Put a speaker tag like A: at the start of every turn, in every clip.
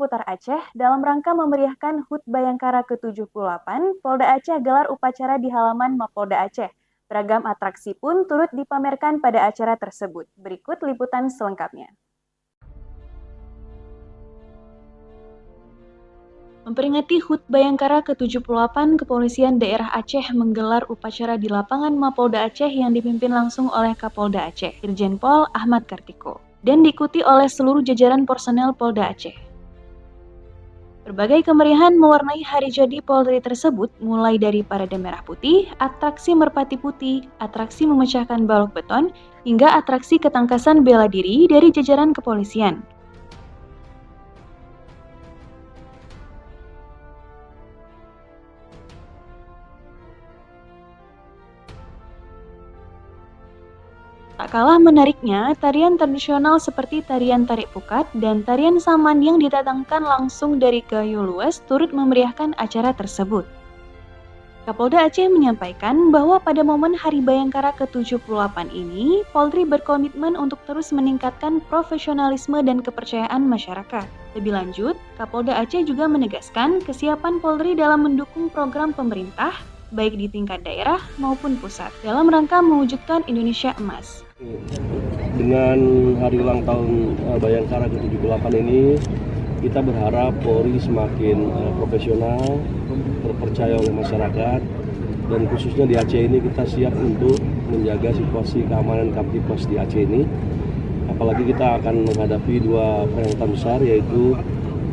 A: seputar Aceh, dalam rangka memeriahkan HUT Bayangkara ke-78, Polda Aceh gelar upacara di halaman Mapolda Aceh. Beragam atraksi pun turut dipamerkan pada acara tersebut. Berikut liputan selengkapnya. Memperingati HUT Bayangkara ke-78, Kepolisian Daerah Aceh menggelar upacara di lapangan Mapolda Aceh yang dipimpin langsung oleh Kapolda Aceh, Irjen Pol Ahmad Kartiko, dan diikuti oleh seluruh jajaran personel Polda Aceh. Berbagai kemeriahan mewarnai hari jadi Polri tersebut, mulai dari parade merah putih, atraksi merpati putih, atraksi memecahkan balok beton, hingga atraksi ketangkasan bela diri dari jajaran kepolisian. Tak kalah menariknya, tarian tradisional seperti tarian tarik pukat dan tarian saman yang didatangkan langsung dari Gayo Lues turut memeriahkan acara tersebut. Kapolda Aceh menyampaikan bahwa pada momen Hari Bayangkara ke-78 ini, Polri berkomitmen untuk terus meningkatkan profesionalisme dan kepercayaan masyarakat. Lebih lanjut, Kapolda Aceh juga menegaskan kesiapan Polri dalam mendukung program pemerintah, baik di tingkat daerah maupun pusat, dalam rangka mewujudkan Indonesia Emas.
B: Dengan hari ulang tahun Bayangkara ke-78 ini, kita berharap Polri semakin profesional, terpercaya oleh masyarakat, dan khususnya di Aceh ini kita siap untuk menjaga situasi keamanan Kamtipmas di Aceh ini. Apalagi kita akan menghadapi dua peringatan besar, yaitu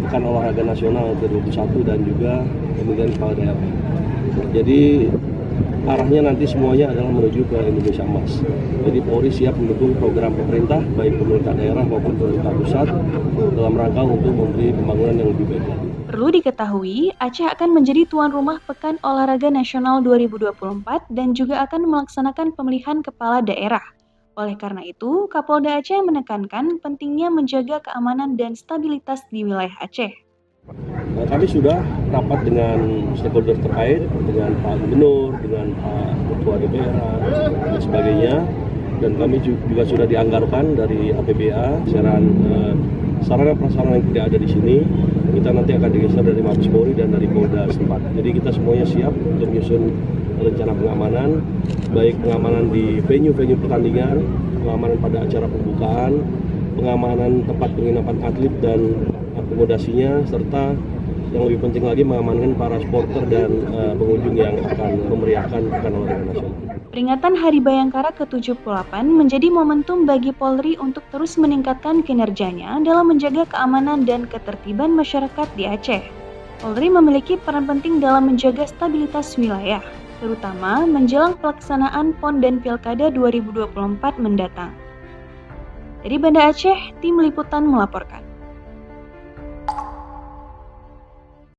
B: Pekan Olahraga Nasional ke-21 dan juga pemilihan kepala daerah. Jadi arahnya nanti semuanya adalah menuju ke Indonesia Emas. Jadi Polri siap mendukung program pemerintah, baik pemerintah daerah maupun pemerintah pusat, dalam rangka untuk memberi pembangunan yang lebih baik.
A: Perlu diketahui, Aceh akan menjadi tuan rumah Pekan Olahraga Nasional 2024 dan juga akan melaksanakan pemilihan kepala daerah. Oleh karena itu, Kapolda Aceh menekankan pentingnya menjaga keamanan dan stabilitas di wilayah Aceh.
B: Kami sudah rapat dengan stakeholder terkait, dengan Pak Gubernur, dengan Pak Ketua DPR, dan sebagainya. Dan kami juga sudah dianggarkan dari APBA, sarana prasarana yang tidak ada di sini, kita nanti akan digeser dari Mabes Polri dan dari Polda setempat. Jadi kita semuanya siap untuk menyusun rencana pengamanan, baik pengamanan di venue-venue pertandingan, pengamanan pada acara pembukaan, pengamanan tempat penginapan atlet dan akomodasinya, serta yang lebih penting lagi mengamankan para supporter dan pengunjung yang akan memeriahkan Pekan Olahraga Nasional.
A: Peringatan Hari Bayangkara ke-78 menjadi momentum bagi Polri untuk terus meningkatkan kinerjanya dalam menjaga keamanan dan ketertiban masyarakat di Aceh. Polri memiliki peran penting dalam menjaga stabilitas wilayah, terutama menjelang pelaksanaan PON dan Pilkada 2024 mendatang. Dari Banda Aceh, Tim Liputan melaporkan.